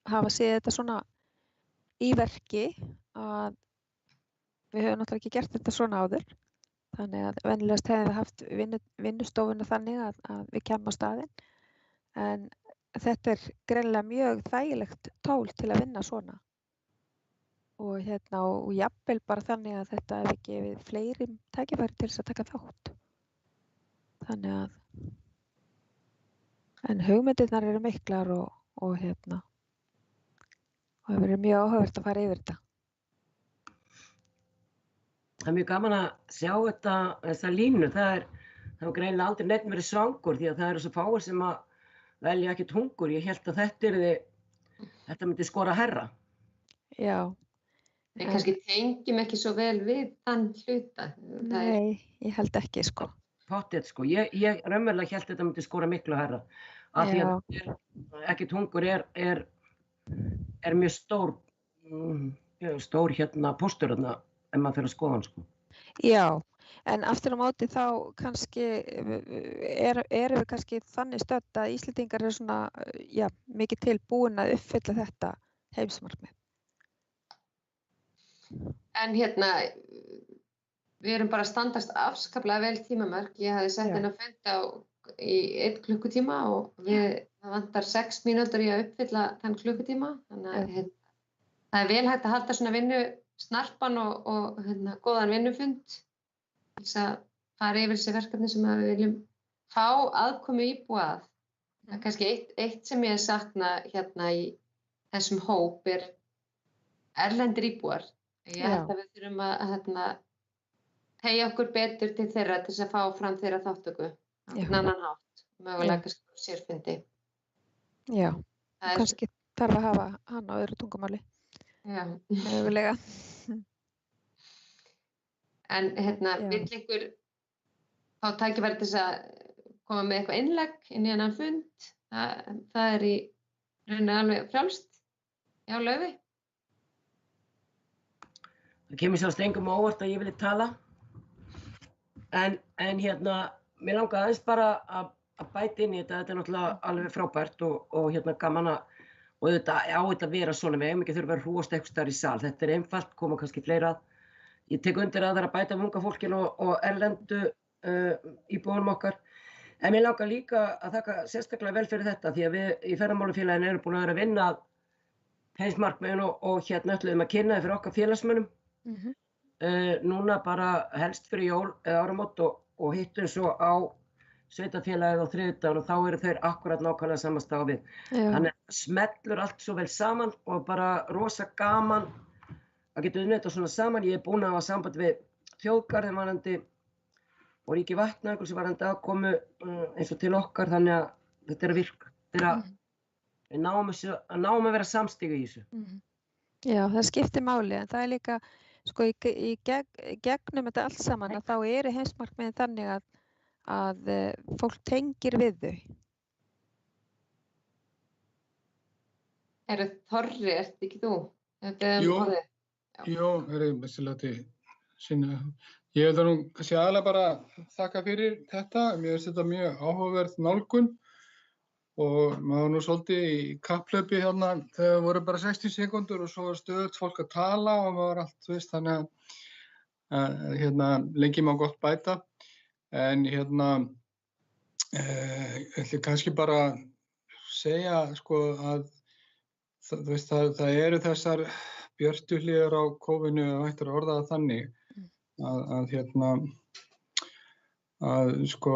hafa séð þetta svona í verki að við höfum náttúrulega ekki gert þetta svona áður. Þannig að venjulegast hefðum við haft vinnustofuna þannig að við kemum á staðinn. En þetta er greinilega mjög þægilegt tól til að vinna svona. Og jafnvel bara þannig að þetta hefði gefið fleiri tækifæri til þess að taka þátt. Þannig að en hugmyndirnar eru miklar og það verður mjög áhugavert að fara yfir þetta. Það er mjög gaman að sjá þessa línu. Það er greinilega aldrei neitt verið svangur því að það eru svo fáir sem að velja ekkert hungur. Ég hélt að þetta myndi skora hærra. Já. Við kannski tengjum ekki svo vel við þann hluta. Nei, ég held ekki, sko. Pottþétt, sko. Ég raunverulega hélt að þetta myndi skora miklu hærra. Af því að ekkert hungur er mjög stór póstur þarna ef maður fer að skoða hann, sko. Já, en aftur á móti þá kannski erum við kannski þannig stödd að Íslendingar eru svona, mikið til búin að uppfylla þetta heimsmarkmið. En við erum bara að standast afskaplega vel tímamörk. Ég hafði sett inn að funda í 1 klukkutíma og það vantar 6 mínútur í að uppfylla þann klukkutíma. Þannig að það er vel hægt að halda svona vinnusnarpan og góðan vinnufund til þess að fara yfir þessi verkefni sem við viljum fá aðkomu íbúa að. Það er kannski eitt sem ég sakna í þessum hóp er erlendir íbúar. Ég held að við þurfum að teygja okkur betur til þeirra til þess að fá fram þeirra þáttöku á annan hátt, mögulega kannski sérfundi. Já, kannski þarf að hafa hann á öðru tungumáli. Já. Mögulega. En vill einhver fá tækifæri til þess að koma með eitthvað innlegg inn í þennan fund? Það er í rauninni alveg frjálst. Já, Laufey. Það kemur sjálfsagt engum á óvart að ég vilji tala. En mér langaði aðeins bara að bæta inn í þetta. Þetta er náttúrulega alveg frábært og gaman og þetta á þetta að vera svona. Við eigum ekki þurfa að hrúast eitthvað staðar í sal. Þetta er einfalt, koma kannski fleira. Ég tek undir að það er að bæta unga fólkinu og erlendu íbúunum okkar. En mér langar líka að þakka sérstaklega vel fyrir þetta því að við í ferðamálafélaginu erum búin að vera að vinna að heimsmarkmiðinu og ætluðum að kynna þið fyrir okkar félagsmönnum. Núna bara helst fyrir jól eða áramót og hittum svo á sveitarfélagið á þriðjudaginn og þá eru þeir akkurat nákvæmlega sama stað við. Þannig að smellur allt svo vel saman og bara rosa gaman að geta unnið þetta svona saman. Ég er búin að hafa samband við þjóðgarðinn varðandi og Ríki Vatnajökuls varðandi aðkomu eins og til okkar þannig að þetta er að virka. Við náum að vera samstiga í þessu. Já, það skiptir máli en það er líka sko í gegnum þetta allt saman að þá eru heimsmarkmiðin þannig að fólk tengir við þau. Þorri, ert ekki þú? Jú, bestilega til sinna. Ég vil nú kannski aðalega bara þakka fyrir þetta. Mér finnst þetta mjög áhugaverð nálgun og maður var nú svolítið í kapphlaupi hérna þegar voru bara 60 sekúndur og svo var stöðugt fólk að tala og maður var allt, þannig að hérna lengi má gott bæta. En hérna, ætli kannski bara segja sko að það eru þessar björtu hliðar á kófinu og hægt að orða það þannig að hérna að sko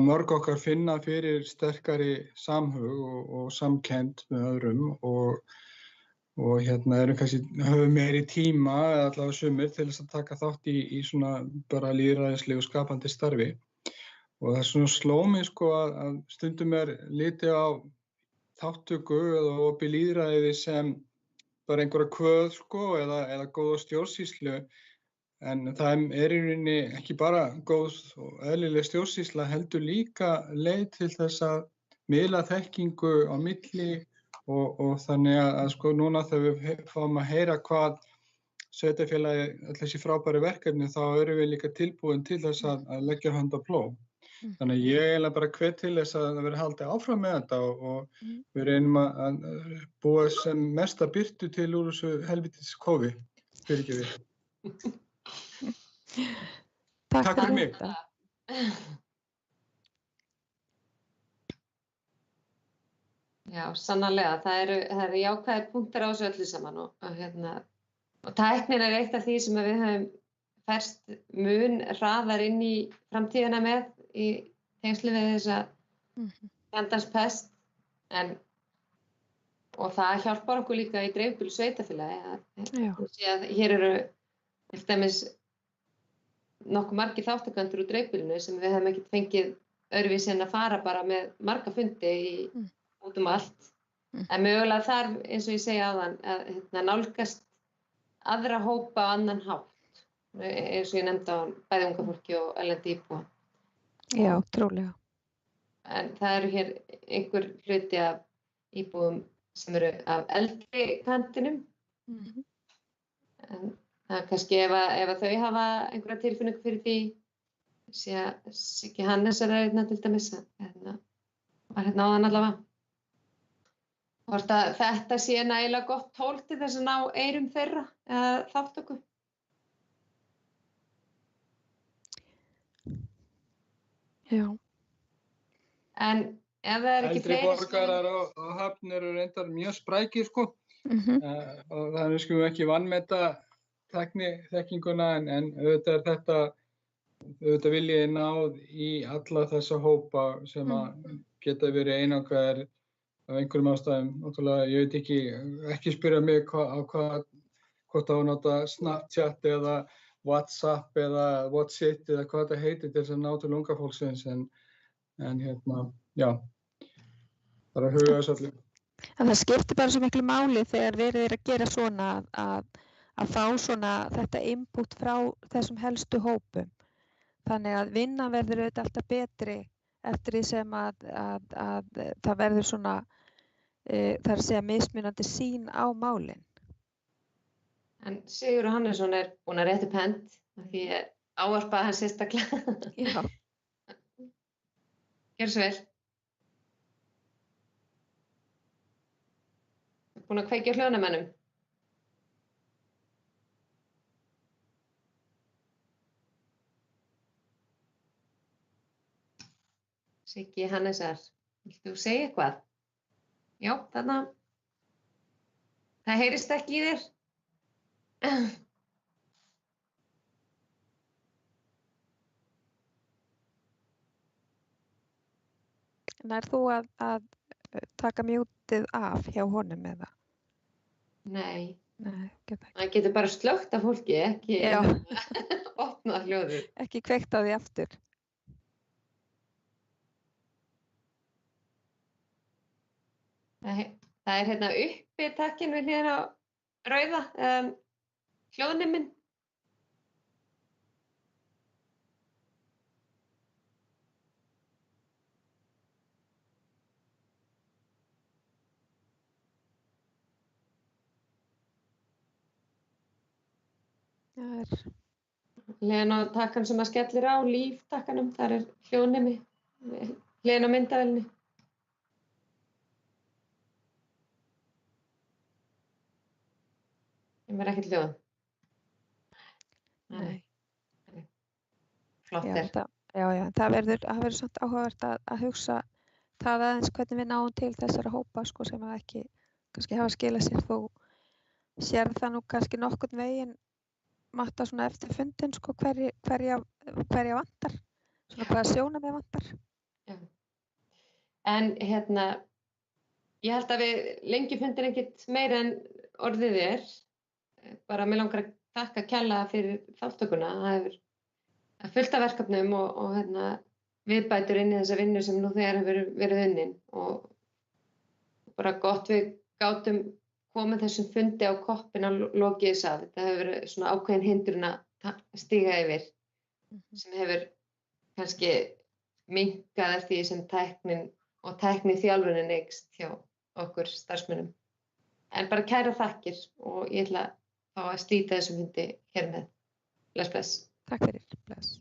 mörg okkar finna fyrir sterkari samhug og samkennd með öðrum og hérna erum kannski höfum meiri tíma eða allavega sumir til þess að taka þátt í svona bara lýðræðislegu skapandi starfi og það svona sló mig sko að stundum litið á þátttöku eða opið lýðræði sem bara einhverja kvöð sko eða góða stjórnsýslu. En það í rauninni ekki bara góð og eðlileg stjórnsýsla heldur líka leið til þess að miðla þekkingu á milli og þannig að sko núna þegar við fáum að heyra hvað sveitarfélagi öll þessi frábæru verkefni þá erum við líka tilbúin til þess að leggja hönd á plóg. Þannig að ég eiginlega bara hvet til þess að það verði haldið áfram með þetta og við reynum að búa sem mesta birtu til úr þessu helvítis kófi. Fyrirgefið. Takk fyrir mig. Já, sannarlega. Það eru jákvæðir punktar á þessu öllu saman og tæknin eitt af því sem við höfum færst mun hraðar inn í framtíðina með í tengslu við þessa fjandans og það hjálpar okkur líka í dreifbýlu sveitarfélagi að hér eru til dæmis nokkuð margir þáttakendur úr dreifbýlinu sem við hefum ekkert fengið öðruvísi en að fara bara með marga fundi út allt. En mögulega þarf, eins og ég segi áðan, að nálgast aðra hópa á annan hátt, eins og ég nefndi á bæði unga fólki og erlendi íbúa. Já, trúlega. En það eru hér einhver hluti af íbúum sem eru af eldri kantinum. En það kannski ef þau hafa einhverja tilfinningu fyrir því sé ekki Hannes til dæmis var áðan allavega. Hvort að þetta sé nægilega gott tól til þess að ná eyrum þeirra eða þátttöku. Já. En ef það ekki fleiri... Eldri borgarar og Höfn eru reyndar mjög sprækir sko. Og þannig skulum við ekki vanmeta tækniþekkinguna en auðvitað viljiði náð í alla þessa hópa sem að geta verið einangraðir af einhverjum ástæðum. Náttúrulega, ég veit ekki spyrja mig hvort á að nota Snapchat eða WhatsApp eða WhatsApp eða hvað þetta heitir til þess að ná til unga fólksins en hérna, já, bara huga þessu allir. En það skiptir bara svo miklu máli þegar verið að gera svona að fá svona þetta input frá þessum helstu hópum. Þannig að vinnan verður auðvitað alltaf betri eftir því sem að það verður svona, það að segja mismunandi sýn á málin. En Sigurður Hannesson búinn að rétta upp hönd því ég ávarpaði hann sérstaklega. Já. Gjörðu svo vel. Búinn að kveikja á hljóðnemannum. Siggi Hannesar, viltu segja eitthvað? Já, þarna. Það heyrist ekki í þér. Nær þú að taka mjútið af hjá honum eða? Nei. Nei, geta ekki. Það getur bara slökkt af fólki, ekki opnað hljóðið. Ekki kveikt á því aftur. Það hérna uppi takkinn við hliðina á rauða, hljóðneminn. Hliðina á takkan sem að skellir á, líftakkanum, þar hljóðnemi, hliðina á myndavélinni. mér ekkert hljóð. Nei. Flott Já, er. það verður samt áhugavert að hugsa það aðeins hvernig við náum til þessara hópa sko, sem að ekki kannski hafa skilað sér þó sér það nú kannski nokkurn veginn Matta svona eftir fundin sko, hverja vantar, svona hvaða sjónarmið vantar. Já. En ég held að við lengi fundir ekkert meira en orðið er. Bara mig langar að þakka kærlega fyrir þáttökuna. Það hefur fullt af verkefnum og viðbætur inn í þessa vinnu sem nú þegar hefur verið unnin og bara gott við gátum komið þessum fundi á koppinn á lokið þess að þetta hefur verið svona ákveðin hindrun að stíga yfir sem hefur kannski minnkað eftir því sem tæknin og tækniþjálfunin eykst hjá okkur starfsmönnum. En bara kærar þakkir og ég ætla að fá að slíta þessum fundi hér með. Bless, bless. Takk fyrir. Bless.